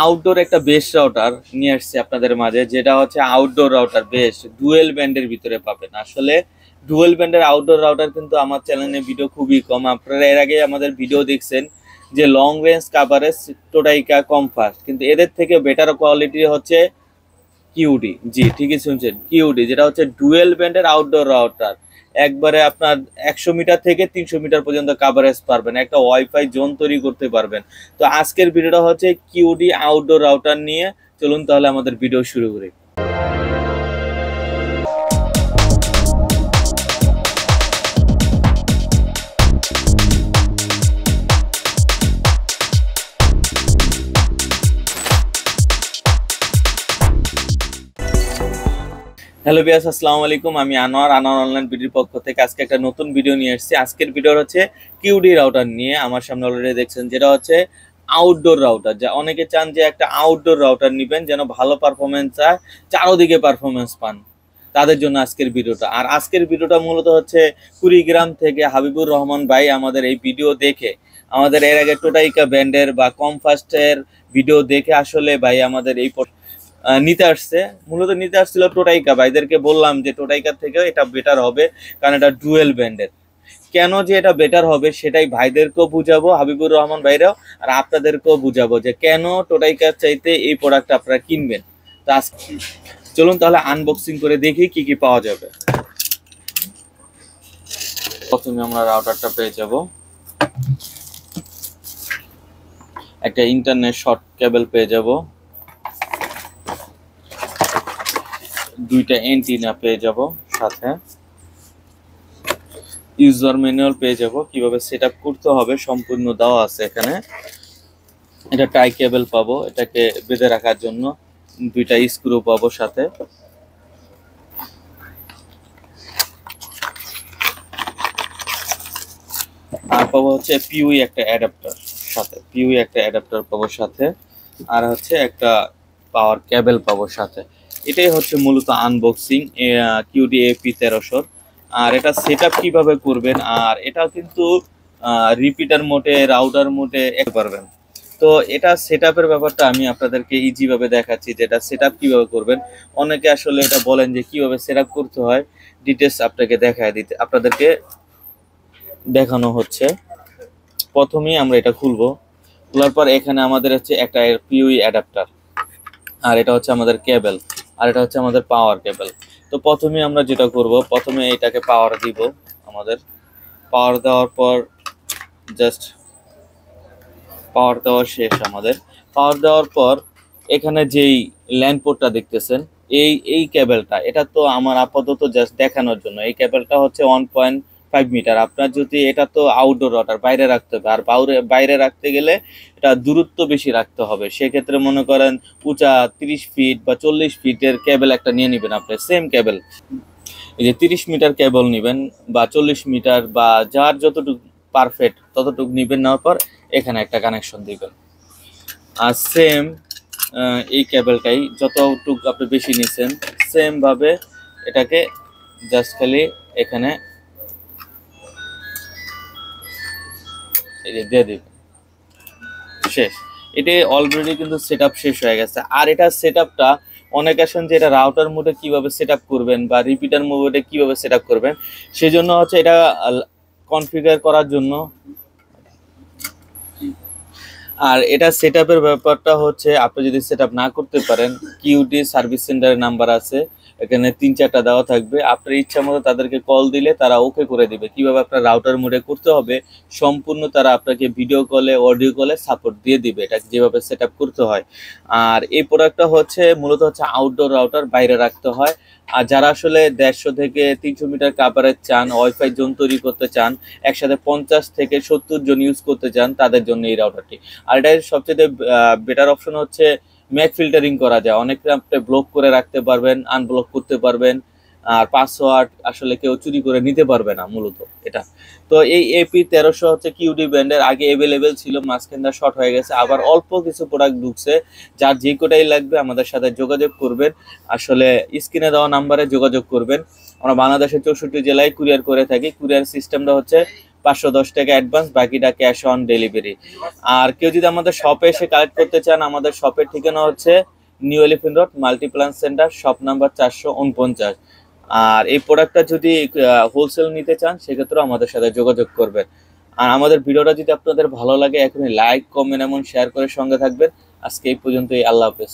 Outdoor একটা best router নিয়ে আসছে আপনাদের মাঝে, যেটা হচ্ছে আউটডোর রাউটার বেস্ট ডুয়েল ব্যান্ডের ভিতরে পাবেন। আসলে ডুয়েল ব্যান্ডের আউটডোর রাউটার কিন্তু আমার চ্যানেলে ভিডিও খুবই কম। আপনারা এর আগে আমাদের ভিডিও দেখছেন যে লং রেঞ্জ কাভারেজ টোটাইকা কমফাস্ট, কিন্তু এদের থেকে বেটার কোয়ালিটি হচ্ছে কিউডি। জি ঠিকই শুনছেন, কিউডি, যেটা হচ্ছে ডুয়েল ব্যান্ডের আউটডোর রাউটার। একবারে আপনার 100 মিটার থেকে 300 মিটার পর্যন্ত কাভারেজ পারবেন, একটা ওয়াইফাই জোন তৈরি করতে পারবেন। তো আজকের ভিডিওটা হচ্ছে কিউডি আউটডোর রাউটার নিয়ে। চলুন তাহলে আমাদের ভিডিও শুরু করি। হ্যালো বিয়াস, আসসালামু আলাইকুম। আমি আনোয়ার অনলাইন ভিডিওর পক্ষ থেকে আজকে একটা নতুন ভিডিও নিয়ে এসেছি। আজকের ভিডিও হচ্ছে কিউডি রাউটার নিয়ে। আমার সামনে অলরেডি দেখছেন, যেটা হচ্ছে আউটডোর রাউটার। যা অনেকে চান যে একটা আউটডোর রাউটার নেবেন, যেন ভালো পারফরমেন্স চায়, চারোদিকে পারফরমেন্স পান, তাদের জন্য আজকের ভিডিওটা। আর আজকের ভিডিওটা মূলত হচ্ছে কুড়িগ্রাম থেকে হাবিবুর রহমান ভাই আমাদের এই ভিডিও দেখে, আমাদের এর আগে টোটাইকা ব্যান্ডের বা কমফাস্টের ভিডিও দেখে আসলে ভাই আমাদের এই নিতে আসছে। মূলত নিতে আসছিল টোটাইকা। ভাইদেরকে বললাম যে টোটাইকার থেকেও এটা বেটার হবে, কারণ এটা ডুয়েল ব্যান্ডের। কেন যে এটা বেটার হবে সেটাই ভাইদেরকেও বুঝাবো, হাবিবুর রহমান ভাইরাও, আর আপনাদেরকেও বুঝাবো যে কেন টোটাইকার চাইতে এই প্রোডাক্ট আপনারা কিনবেন। তো চলুন তাহলে আনবক্সিং করে দেখি কি কি পাওয়া যাবে। প্রথমে আমরা রাউটারটা পেয়ে যাব, একটা ইন্টারনেট শর্ট কেবল পেয়ে যাব, দুইটা এন্টিনা পেয়ে যাব, সাথে ইউজার ম্যানুয়াল পেয়ে যাব, কিভাবে সেটআপ করতে হবে সম্পূর্ণ দেওয়া আছে এখানে। এটা টাই কেবল পাবো, এটাকে বেঁধে রাখার জন্য দুইটা স্ক্রু পাবো সাথে। আর পাবো হচ্ছে পিউই একটা অ্যাডাপ্টার সাথে, পিউই একটা অ্যাডাপ্টার পাবো সাথে, আর হচ্ছে একটা পাওয়ার কেবল পাবো সাথে। এটাই হচ্ছে মূলত আনবক্সিং কিউডি এপি 1300। আর এটা সেটআপ কিভাবে করবেন, আর এটা কিন্তু রিপিটার মোডে রাউটার মোডে পারবেন। তো এটা সেটআপের ব্যাপারটা আমি আপনাদেরকে ইজি ভাবে দেখাচ্ছি, যেটা সেটআপ কিভাবে করবেন। অনেকে আসলে এটা বলেন যে কিভাবে সেটআপ করতে হয়, ডিটেলস আপনাদেরকে দেখানো হচ্ছে। প্রথমেই আমরা এটা খুলবো, খোলার পর এখানে আমাদের হচ্ছে একটা পিউই অ্যাডাপ্টার, আর এটা হচ্ছে আমাদের কেবল, আর এটা হচ্ছে আমাদের পাওয়ার কেবল। তো প্রথমে আমরা যেটা করব, প্রথমে এটাকে পাওয়ার দিব। আমাদের পাওয়ার দেওয়ার পর জাস্ট পাওয়ার দেওয়া শেষ। আমাদের পাওয়ার দেওয়ার পর এখানে যেই ল্যান্ড পোর্টটা দেখতেছেন, এই কেবলটা, এটা তো আমার আপাতত জাস্ট দেখানোর জন্য। এই কেবলটা হচ্ছে 1.5 মিটার। আপনার যদি, এটা তো আউটডোর রাউটার, বাইরে রাখতে হবে, আর বাইরে রাখতে গেলে এটা দূরত্ব বেশি রাখতে হবে। সেক্ষেত্রে মনে করেন উঁচা 30 ফিট বা 40 ফিটের কেবল একটা নিয়ে নেবেন আপনি, সেম কেবল। এই যে 30 মিটার কেবল নেবেন বা 40 মিটার, বা যার যতটুকু পারফেক্ট ততটুকু নেবেন। নেওয়ার পর এখানে একটা কানেকশন দিবেন। আর সেম এই কেবলটাই যতটুকু আপনি বেশি নিছেন, সেম ভাবে এটাকে জাস্ট খালি এখানে এই যে দিয়ে দিবেন, শেষ। এটাই অলরেডি কিন্তু সেটআপ শেষ হয়ে গেছে। আর এটা সেটআপটা অনেক আসেন যে এটা রাউটার মোডে কিভাবে সেটআপ করবেন বা রিপিটার মোডে কিভাবে সেটআপ করবেন, সেজন্য হচ্ছে এটা কনফিগার করার জন্য। আর এটা সেটআপের ব্যাপারটা হচ্ছে, আপনি যদি সেটআপ না করতে পারেন, কিউডি সার্ভিস সেন্টারের নাম্বার আছে এখানে 3-4টা দেওয়া থাকবে। আপনার ইচ্ছা মতো তাদেরকে কল দিলে তারা ওকে করে দিবে। কিভাবে আপনার রাউটার মোডে করতে হবে সম্পূর্ণ তারা আপনাকে ভিডিও কলে, অডিও কলে সাপোর্ট দিয়ে দিবে, এটা যেভাবে সেটআপ করতে হয়। আর এই প্রোডাক্টটা হচ্ছে মূলত হচ্ছে আউটডোর রাউটার, বাইরে রাখতে হয়। আর যারা আসলে 150 থেকে 300 মিটার কাভারেজ চান, ওয়াইফাই জোন তৈরি করতে চান, একসাথে 50 থেকে 70 জন ইউজ করতে চান, তাদের জন্য এই রাউটারটি। আর এটার সবচেয়ে বেটার অপশন হচ্ছে ম্যাক ফিল্টারিং করা যায়। অনেকটা আপনি ব্লক করে রাখতে পারবেন, আনব্লক করতে পারবেন, আর পাসওয়ার্ড আসলে কেউ চুরি করে নিতে পারবে না মূলত এটা। তো এই এপি 1300 হচ্ছে কিউডি ব্র্যান্ডের, আগে অ্যাভেলেবেল ছিল, মাঝখানটা শর্ট হয়ে গেছে, আবার অল্প কিছু প্রোডাক্ট ঢুকছে। যার যে কোটাই লাগবে আমাদের সাথে যোগাযোগ করবেন। আসলে স্ক্রিনে দেওয়া নাম্বারে যোগাযোগ করবেন। আমরা বাংলাদেশের 64 জেলায় কুরিয়ার করে থাকি। কুরিয়ার সিস্টেমটা হচ্ছে 510 টাকা অ্যাডভান্স, বাকিটা ক্যাশ অন ডেলিভারি। আর কেউ যদি আমাদের শপে এসে কালেক্ট করতে চান, আমাদের শপের ঠিকানা হচ্ছে new elephant road, Multiplan centre, shop number 449। আর এই প্রোডাক্টটা যদি হোলসেল নিতে চান, সেক্ষেত্রেও আমাদের সাথে যোগাযোগ করবেন। আর আমাদের ভিডিওটা যদি আপনাদের ভালো লাগে, এখনই লাইক, কমেন্ট এবং শেয়ার করে সঙ্গে থাকবেন। আজকে এই পর্যন্তই, আল্লাহ হাফেজ।